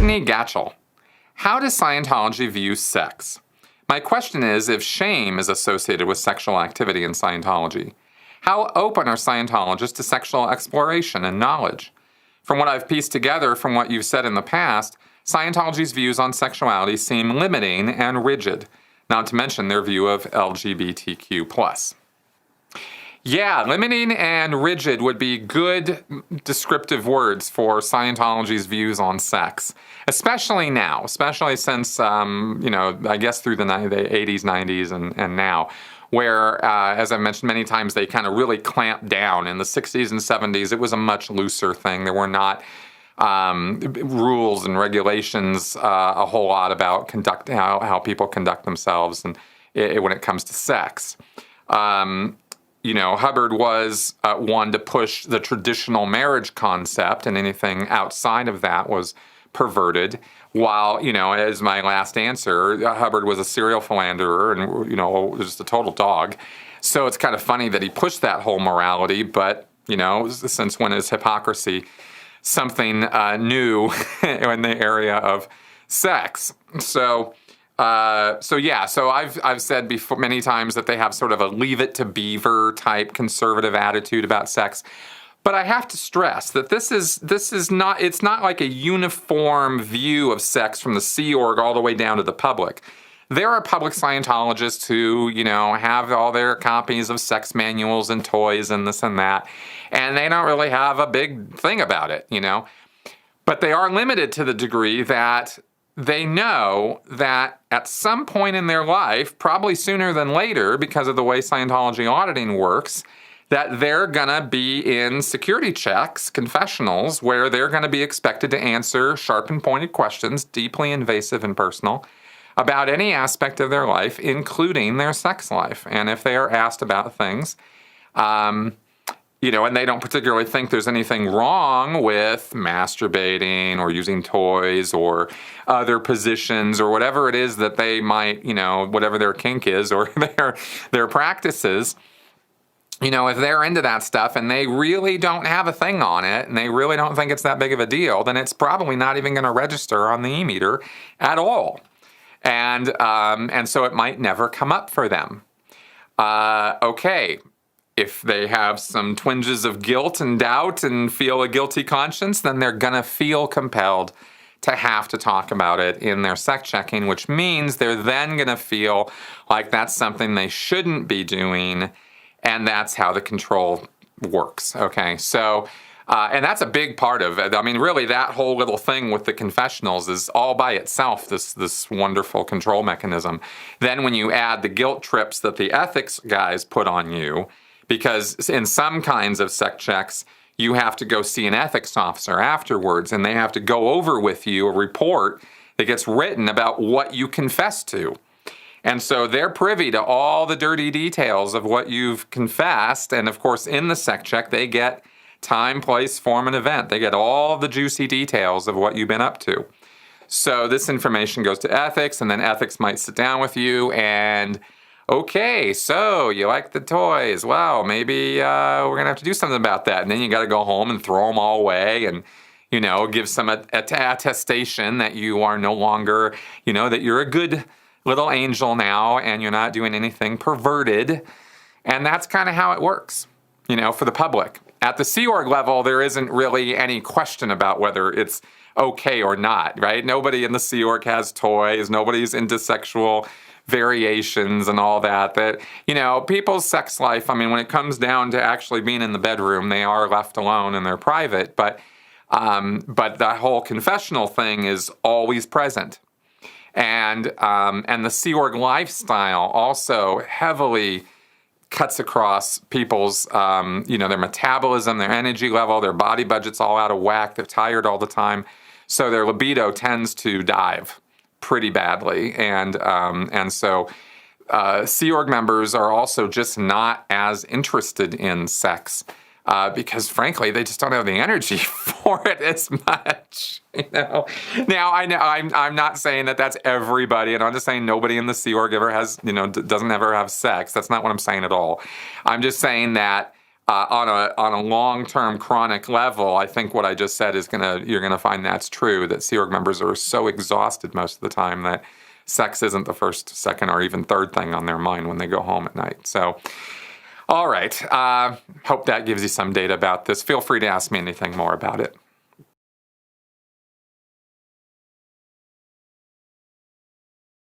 Brittany Gatchell. How does Scientology view sex? My question is if shame is associated with sexual activity in Scientology. How open are Scientologists to sexual exploration and knowledge? From what I've pieced together from what you've said in the past, Scientology's views on sexuality seem limiting and rigid, not to mention their view of LGBTQ+. Yeah, limiting and rigid would be good descriptive words for Scientology's views on sex, especially now, especially since, I guess through the 80s, 90s, and now, where, as I've mentioned many times, they kind of really clamped down. In the 60s and 70s, it was a much looser thing. There were not rules and regulations a whole lot about how people conduct themselves and when it comes to sex. Hubbard was one to push the traditional marriage concept, and anything outside of that was perverted. While, as my last answer, Hubbard was a serial philanderer and, just a total dog. So it's kind of funny that he pushed that whole morality, but, since when is hypocrisy something new in the area of sex? So I've said before many times that they have sort of a Leave It to Beaver type conservative attitude about sex. But I have to stress that this is not, it's not like a uniform view of sex from the Sea Org all the way down to the public. There are public Scientologists who, have all their copies of sex manuals and toys and this and that, and they don't really have a big thing about it, But they are limited to the degree that they know that at some point in their life, probably sooner than later, because of the way Scientology auditing works, that they're going to be in security checks, confessionals, where they're going to be expected to answer sharp and pointed questions, deeply invasive and personal, about any aspect of their life, including their sex life. And if they are asked about things, and they don't particularly think there's anything wrong with masturbating or using toys or other positions or whatever it is that they might, whatever their kink is or their practices, if they're into that stuff and they really don't have a thing on it and they really don't think it's that big of a deal, then it's probably not even going to register on the e-meter at all. And so it might never come up for them. Okay. If they have some twinges of guilt and doubt and feel a guilty conscience, then they're going to feel compelled to have to talk about it in their sex checking, which means they're then going to feel like that's something they shouldn't be doing, and that's how the control works. Okay, so, and that's a big part of it. I mean, really, that whole little thing with the confessionals is all by itself this wonderful control mechanism. Then when you add the guilt trips that the ethics guys put on you, because in some kinds of sex checks, you have to go see an ethics officer afterwards, and they have to go over with you a report that gets written about what you confess to. And so they're privy to all the dirty details of what you've confessed. And of course, in the sex check, they get time, place, form, and event. They get all the juicy details of what you've been up to. So this information goes to ethics, and then ethics might sit down with you and, okay, so you like the toys. Well, maybe we're going to have to do something about that. And then you got to go home and throw them all away and, give some attestation that you are no longer, that you're a good little angel now and you're not doing anything perverted. And that's kind of how it works, for the public. At the Sea Org level, there isn't really any question about whether it's okay or not, right? Nobody in the Sea Org has toys. Nobody's into sexual variations and all that, people's sex life, when it comes down to actually being in the bedroom, they are left alone and they're private, but that whole confessional thing is always present. And the Sea Org lifestyle also heavily cuts across people's, their metabolism, their energy level, their body budget's all out of whack, they're tired all the time, so their libido tends to dive pretty badly, and so Sea Org members are also just not as interested in sex because, frankly, they just don't have the energy for it as much. Now I know I'm not saying that that's everybody, and I'm just saying nobody in the Sea Org ever has, doesn't ever have sex. That's not what I'm saying at all. I'm just saying that on a long-term chronic level, I think what I just said is you're gonna find that's true, that Sea Org members are so exhausted most of the time that sex isn't the first, second, or even third thing on their mind when they go home at night. So, all right. Hope that gives you some data about this. Feel free to ask me anything more about it.